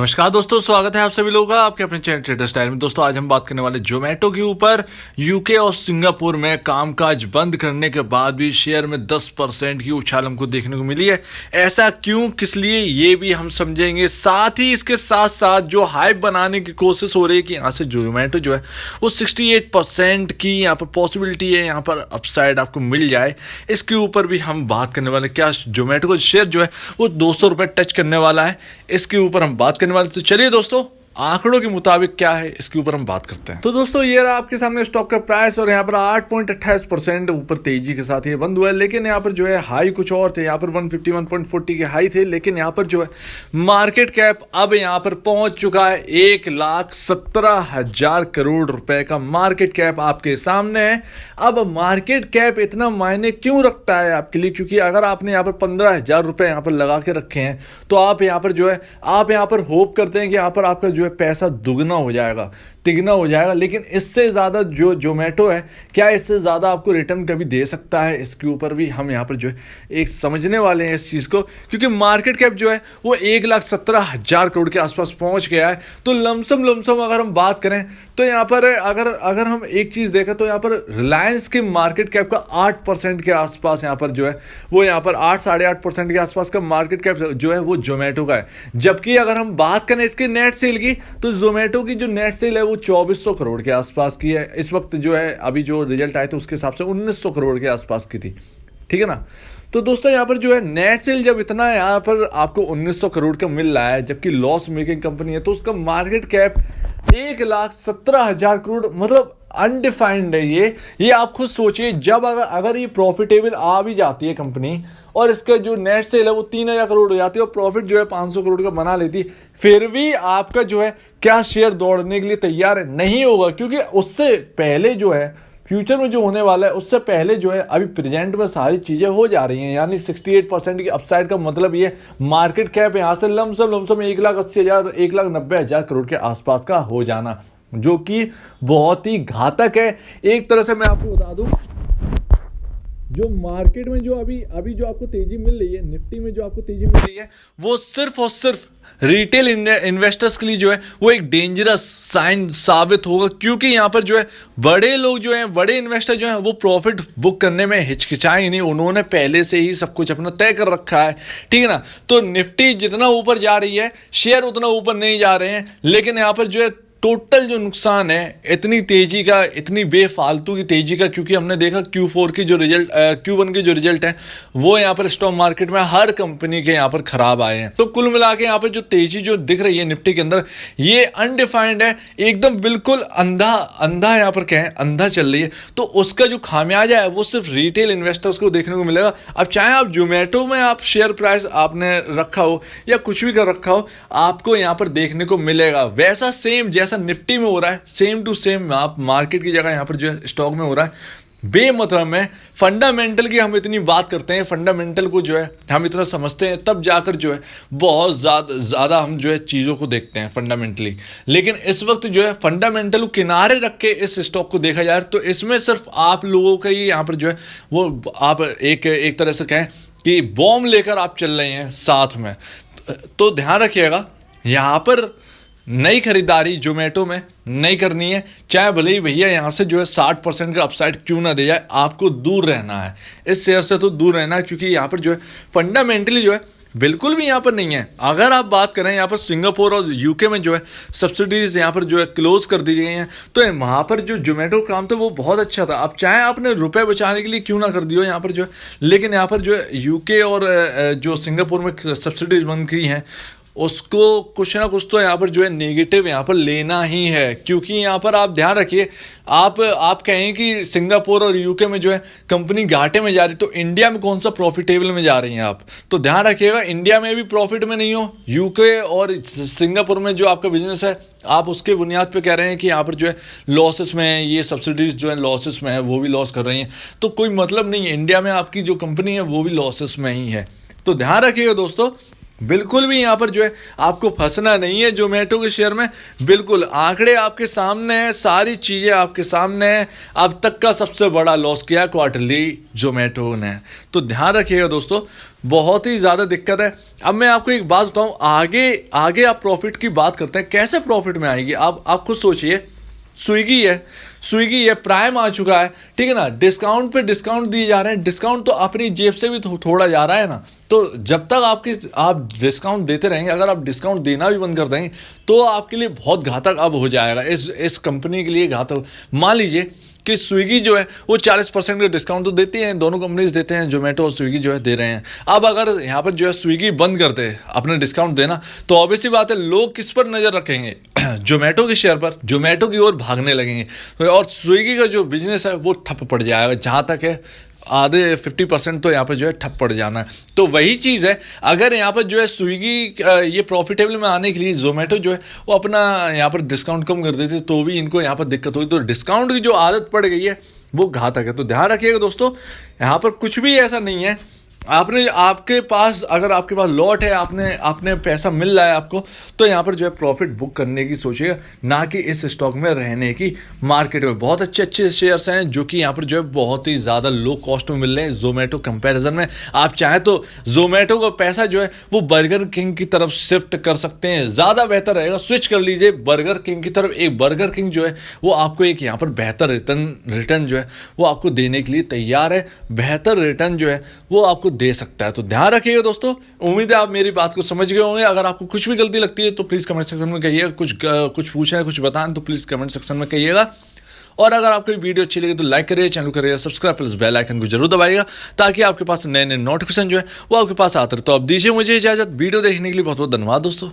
नमस्कार दोस्तों, स्वागत है आप सभी लोगों का आपके अपने चैनल ट्रेडर स्टाइल में। दोस्तों आज हम बात करने वाले जोमेटो के ऊपर। यूके और सिंगापुर में कामकाज बंद करने के बाद भी शेयर में 10% की उछाल हमको देखने को मिली है। ऐसा क्यों, किस लिए, ये भी हम समझेंगे। साथ ही इसके साथ साथ जो हाइप बनाने की कोशिश हो रही है कि यहाँ से जोमेटो जो है वो 68% की यहाँ पर पॉसिबिलिटी है, यहाँ पर अपसाइड आपको मिल जाए। इसके ऊपर भी हम बात करने वाले, क्या जोमेटो का शेयर जो है वो 200 रुपये टच करने वाला है, इसके ऊपर हम बात करने वाले। तो चलिए दोस्तों, आंकड़ों के मुताबिक क्या है इसके ऊपर हम बात करते हैं। तो दोस्तों ये रहा आपके सामने स्टॉक का प्राइस और यहाँ पर 8.28% ऊपर तेजी के साथ ये बंद हुआ है। लेकिन यहाँ पर जो है हाई कुछ और थे, यहाँ पर 151.40 के हाई थे। लेकिन यहाँ पर जो है मार्केट कैप अब यहाँ पर पहुंच चुका है 1,17,000 करोड़ रुपए का मार्केट कैप आपके सामने है। अब मार्केट कैप इतना मायने क्यों रखता है आपके लिए, क्योंकि अगर आपने यहाँ पर 15,000 रुपए यहाँ पर लगा के रखे हैं तो आप यहाँ पर जो है आप यहाँ पर होप करते हैं कि यहाँ पर आपका जो है पैसा दुगना हो जाएगा, तिगना हो जाएगा। लेकिन इससे ज़्यादा जो जोमेटो है, क्या इससे ज़्यादा आपको रिटर्न कभी दे सकता है, इसके ऊपर भी हम यहाँ पर जो है एक समझने वाले हैं इस चीज़ को। क्योंकि मार्केट कैप जो है वो 1,17,000 करोड़ के आसपास पहुँच गया है। तो लमसम अगर हम बात करें तो यहाँ पर अगर हम एक चीज़ देखें तो यहाँ पर रिलायंस के मार्केट कैप का 8% के आसपास यहाँ पर जो है वो यहाँ पर 8-8.5% के आसपास का मार्केट कैप जो है वो जोमेटो का है। जबकि अगर हम बात करें इसके नेट सेल की तो जोमेटो की जो नेट सेल है वो 2,400 करोड़ के आसपास की है। इस वक्त जो है अभी जो रिजल्ट आए थे उसके हिसाब से 1,900 करोड़ के आसपास की थी, ठीक है ना। तो दोस्तों यहाँ पर जो है नेट सेल जब इतना है, यहाँ पर आपको 1,900 करोड़ का मिल रहा है, जबकि लॉस मेकिंग कंपनी है, तो उसका मार्केट कैप 1,17,000 करोड़, मतलब अनडिफाइंड है ये आप खुद सोचिए। जब अगर ये प्रॉफिटेबल आ भी जाती है कंपनी और इसका जो नेट सेल है वो 3,000 करोड़ हो जाती है और प्रॉफिट जो है 500 करोड़ का बना लेती, फिर भी आपका जो है क्या शेयर दौड़ने के लिए तैयार है? नहीं होगा। क्योंकि उससे पहले जो है फ्यूचर में जो होने वाला है उससे पहले जो है अभी प्रेजेंट में सारी चीज़ें हो जा रही हैं। यानी 68% की अपसाइड का मतलब ये मार्केट कैप यहाँ से लमसम 1,80,000 1,90,000 करोड़ के आसपास का हो जाना, जो कि बहुत ही घातक है। एक तरह से मैं आपको बता दूं, जो मार्केट में जो अभी जो आपको तेजी मिल रही है, निफ्टी में जो आपको तेजी मिल रही है, वो सिर्फ और सिर्फ रिटेल इन्वेस्टर्स के लिए जो है वो एक डेंजरस साइन साबित होगा। क्योंकि यहाँ पर जो है बड़े लोग जो हैं, बड़े इन्वेस्टर जो हैं, वो प्रॉफिट बुक करने में हिचकिचाए नहीं। उन्होंने पहले से ही सब कुछ अपना तय कर रखा है, ठीक है ना। तो निफ्टी जितना ऊपर जा रही है, शेयर उतना ऊपर नहीं जा रहे हैं। लेकिन यहाँ पर जो है टोटल जो नुकसान है इतनी तेजी का, इतनी बेफालतू की तेजी का, क्योंकि हमने देखा Q4 की जो रिजल्ट, Q1 के जो रिजल्ट हैं वो यहाँ पर स्टॉक मार्केट में हर कंपनी के यहाँ पर खराब आए हैं। तो कुल मिला के यहाँ पर जो तेजी जो दिख रही है निफ्टी के अंदर, ये अनडिफाइंड है, एकदम बिल्कुल अंधा यहाँ पर कहें अंधा चल रही है। तो उसका जो खामियाजा है वो सिर्फ रिटेल इन्वेस्टर्स को देखने को मिलेगा। अब चाहे आप जोमेटो में आप शेयर प्राइस आपने रखा हो या कुछ भी कर रखा हो, आपको यहाँ पर देखने को मिलेगा वैसा सेम जैसा निफ्टी में हो रहा है, सेम टू सेम आप मार्केट की जगह यहां पर जो है स्टॉक में हो रहा है। बेमतलब में फंडामेंटल की हम इतनी बात करते हैं, फंडामेंटल को जो है हम इतना समझते हैं, तब जाकर जो है बहुत ज़्यादा हम जो है चीज़ों को देखते हैं फंडामेंटली। लेकिन इस वक्त जो है फंडामेंटल किनारे रख के इस स्टॉक को देखा जाए तो इसमें सिर्फ आप लोगों का ही यहाँ पर जो है वो आप एक तरह से कहें कि बॉम्ब लेकर आप चल रहे हैं साथ में। तो ध्यान रखिएगा, यहाँ पर नई खरीदारी जोमेटो में नहीं करनी है। चाहे भले ही भैया यहाँ से जो है 60% का अपसाइड क्यों ना दे जाए, आपको दूर रहना है इस शेयर से, तो दूर रहना है। क्योंकि यहाँ पर जो है फंडामेंटली जो है बिल्कुल भी यहाँ पर नहीं है। अगर आप बात करें यहाँ पर सिंगापुर और यूके में जो है सब्सिडीज यहाँ पर जो है क्लोज कर दी गई हैं, तो वहाँ पर जो जोमेटो काम था वो बहुत अच्छा था। अब चाहे आपने रुपए बचाने के लिए क्यों ना कर दियो यहाँ पर जो है, लेकिन यहाँ पर जो है यूके और जो सिंगापुर में सब्सिडीज बंद की हैं उसको कुछ ना कुछ तो यहाँ पर जो है नेगेटिव यहाँ पर लेना ही है। क्योंकि यहाँ पर आप ध्यान रखिए, आप कहें कि सिंगापुर और यूके में जो है कंपनी घाटे में जा रही, तो इंडिया में कौन सा प्रॉफिटेबल में जा रही हैं आप? तो ध्यान रखिएगा, इंडिया में भी प्रॉफिट में नहीं हो, यूके और सिंगापुर में जो आपका बिजनेस है आप उसके बुनियाद पे कह रहे हैं कि यहाँ पर जो है लॉसेस में है, ये सब्सिडीज जो है लॉसेस में है, वो भी लॉस कर रही हैं। तो कोई मतलब नहीं है, इंडिया में आपकी जो कंपनी है वो भी लॉसेस में ही है। तो ध्यान रखिएगा दोस्तों, बिल्कुल भी यहाँ पर जो है आपको फंसना नहीं है जोमेटो के शेयर में। बिल्कुल आंकड़े आपके सामने हैं, सारी चीज़ें आपके सामने हैं। अब तक का सबसे बड़ा लॉस किया क्वार्टरली जोमेटो ने। तो ध्यान रखिएगा दोस्तों, बहुत ही ज़्यादा दिक्कत है। अब मैं आपको एक बात बताऊं, आगे आगे आप प्रॉफिट की बात करते हैं, कैसे प्रॉफिट में आएगी आप खुद सोचिए। स्विगी है, प्राइम आ चुका है, ठीक है ना, डिस्काउंट पे डिस्काउंट दिए जा रहे हैं, डिस्काउंट तो अपनी जेब से भी थोड़ा जा रहा है ना। तो जब तक आप डिस्काउंट देते रहेंगे, अगर आप डिस्काउंट देना भी बंद कर देंगे तो आपके लिए बहुत घातक अब हो जाएगा, इस कंपनी के लिए घातक। मान लीजिए कि स्विगी जो है वो 40% का डिस्काउंट तो देती है, दोनों कंपनीज देते हैं, जोमेटो और स्विगी जो है दे रहे हैं। अब अगर यहाँ पर जो है स्विगी बंद करते हैं अपना डिस्काउंट देना, तो ऑब्वियसली बात है लोग किस पर नज़र रखेंगे, जोमेटो के शेयर पर, जोमेटो की ओर भागने लगेंगे और स्विगी का जो बिजनेस है वो ठप पड़ जाएगा। जहाँ तक है आधे 50% तो यहाँ पर जो है ठप पड़ जाना है। तो वही चीज़ है, अगर यहाँ पर जो है स्विगी ये प्रॉफिटेबल में आने के लिए जोमेटो जो है वो अपना यहाँ पर डिस्काउंट कम कर देते तो भी इनको यहाँ पर दिक्कत हुई। तो डिस्काउंट की जो आदत पड़ गई है वो घातक है। तो ध्यान रखिएगा दोस्तों, यहाँ पर कुछ भी ऐसा नहीं है, आपके पास अगर आपके पास लॉट है, आपने पैसा मिल रहा है आपको, तो यहाँ पर जो है प्रॉफिट बुक करने की सोचिएगा, ना कि इस स्टॉक में रहने की। मार्केट में बहुत अच्छे शेयर्स हैं जो कि यहाँ पर जो है बहुत ही ज़्यादा लो कॉस्ट में मिल रहे हैं जोमेटो कंपैरिजन में। आप चाहें तो जोमेटो का पैसा जो है वो बर्गर किंग की तरफ शिफ्ट कर सकते हैं, ज़्यादा बेहतर रहेगा, स्विच कर लीजिए बर्गर किंग की तरफ। एक बर्गर किंग जो है वो आपको एक यहाँ पर बेहतर रिटर्न जो है वो आपको देने के लिए तैयार है, बेहतर रिटर्न जो है वो आपको दे सकता है। तो ध्यान रखिएगा दोस्तों, उम्मीद है आप मेरी बात को समझ गए होंगे। अगर आपको कुछ भी गलती लगती है तो प्लीज़ कमेंट सेक्शन में कहिएगा, कुछ पूछना है, कुछ बताएं तो प्लीज़ कमेंट सेक्शन में कहिएगा। और अगर आपको वीडियो अच्छी लगे तो लाइक करिए, चैनल करिए सब्सक्राइब, प्लस बेल आइकन को जरूर दबाइएगा ताकि आपके पास नए नए नोटिफिकेशन जो है वो आपके पास आते रहे। तो अब दीजिए मुझे इजाजत, वीडियो देखने के लिए बहुत बहुत धन्यवाद दोस्तों।